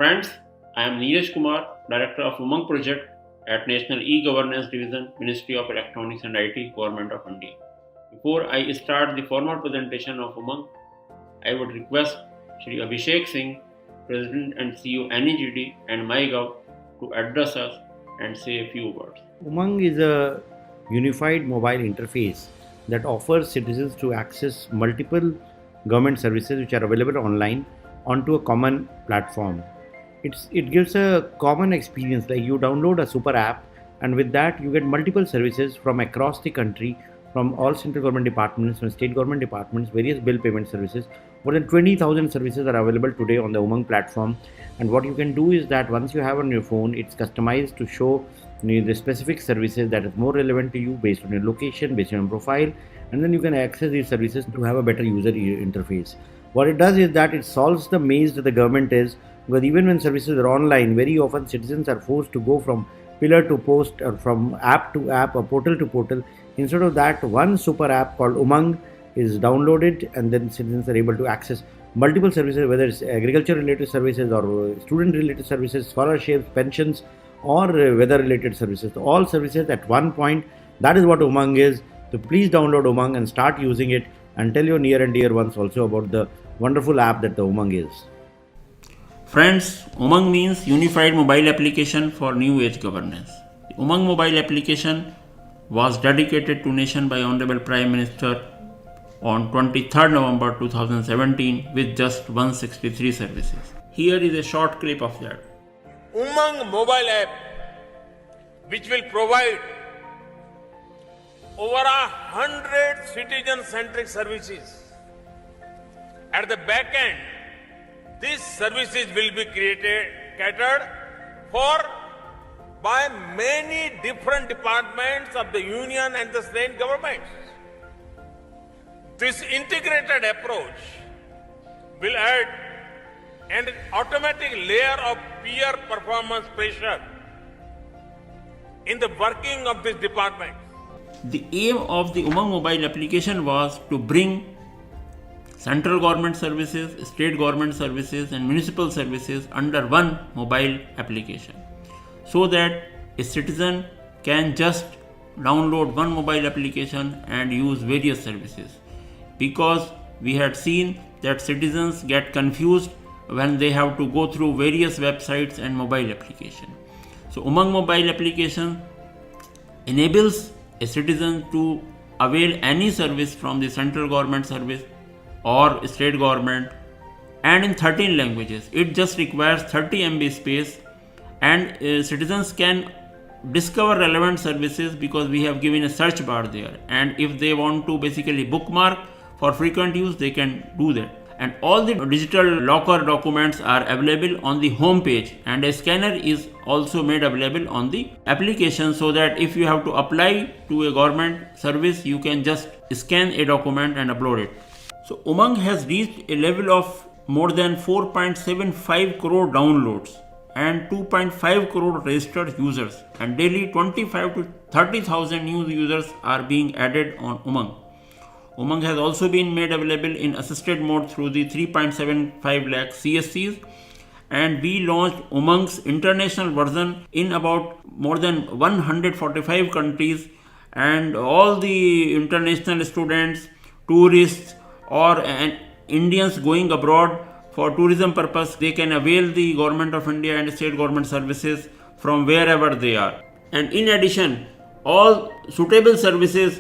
Friends, I am Neeraj Kumar, Director of Umang Project at National E-Governance Division, Ministry of Electronics and IT, Government of India. Before I start the formal presentation of Umang, I would request Shri Abhishek Singh, President and CEO NEGD and MyGov, to address us and say a few words. Umang is a unified mobile interface that offers citizens to access multiple government services which are available online onto a common platform. It gives a common experience, like you download a super app, and with that you get multiple services from across the country, from all central government departments, from state government departments, various bill payment services. More than 20,000 services are available today on the Umang platform. And what you can do is that once you have on your phone, it's customized to show the specific services that is more relevant to you based on your location, based on your profile, and then you can access these services to have a better user interface. What it does is that it solves the maze that the government is, because even when services are online, very often citizens are forced to go from pillar to post or from app to app or portal to portal. Instead of that, one super app called Umang is downloaded, and then citizens are able to access multiple services, whether it's agriculture related services or student related services, scholarships, pensions, or weather related services. All services at one point. That is what Umang is. So please download Umang and start using it, and tell your near and dear ones also about the wonderful app that the Umang is. Friends, Umang means Unified Mobile Application for New Age Governance. The Umang mobile application was dedicated to nation by Honorable Prime Minister on 23rd November 2017 with just 163 services. Here is a short clip of that. Umang mobile app, which will provide over 100 citizen-centric services. At the back end, these services will be catered for by many different departments of the union and the state governments. This integrated approach will add an automatic layer of peer performance pressure in the working of this department. The aim of the Umang mobile application was to bring central government services, state government services and municipal services under one mobile application, so that a citizen can just download one mobile application and use various services. Because we had seen that citizens get confused when they have to go through various websites and mobile application. So Umang mobile application enables a citizen to avail any service from the central government service or state government, and in 13 languages. It just requires 30 MB space, and citizens can discover relevant services because we have given a search bar there, and if they want to basically bookmark for frequent use, they can do that. And all the digital locker documents are available on the home page, and a scanner is also made available on the application, so that if you have to apply to a government service, you can just scan a document and upload it. So Umang has reached a level of more than 4.75 crore downloads and 2.5 crore registered users, and daily 25 to 30,000 new users are being added on Umang. Umang has also been made available in assisted mode through the 3.75 lakh CSCs, and we launched Umang's international version in about more than 145 countries, and all the international students, tourists or Indians going abroad for tourism purpose, they can avail the Government of India and state government services from wherever they are. And in addition, all suitable services,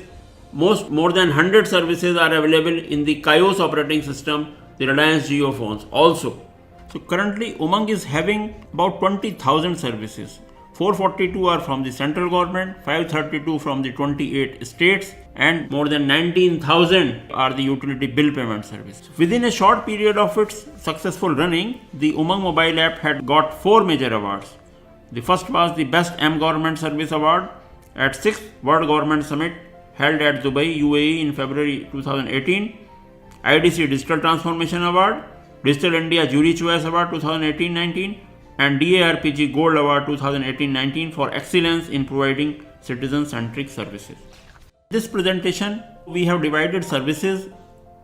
more than 100 services are available in the Kaios operating system, the Reliance Jio phones also. So currently Umang is having about 20,000 services. 442 are from the central government, 532 from the 28 states, and more than 19,000 are the utility bill payment service. Within a short period of its successful running, the Umang mobile app had got 4 major awards. The first was the Best M-Government Service Award at 6th World Government Summit held at Dubai, UAE in February 2018, IDC Digital Transformation Award, Digital India Jury Choice Award 2018-19, and DARPG Gold Award 2018-19 for excellence in providing citizen-centric services. In this presentation, we have divided services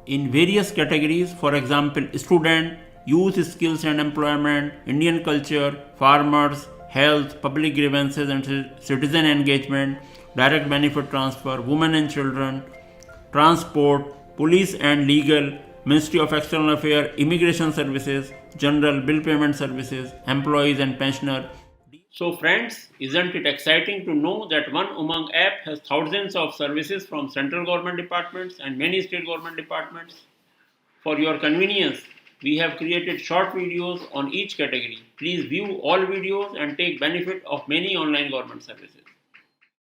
in various categories, for example, student, youth skills and employment, Indian culture, farmers, health, public grievances and citizen engagement, direct benefit transfer, women and children, transport, police and legal, Ministry of External Affairs, Immigration Services, General Bill Payment Services, Employees and Pensioner. So friends, isn't it exciting to know that One Umang app has thousands of services from central government departments and many state government departments? For your convenience, we have created short videos on each category. Please view all videos and take benefit of many online government services.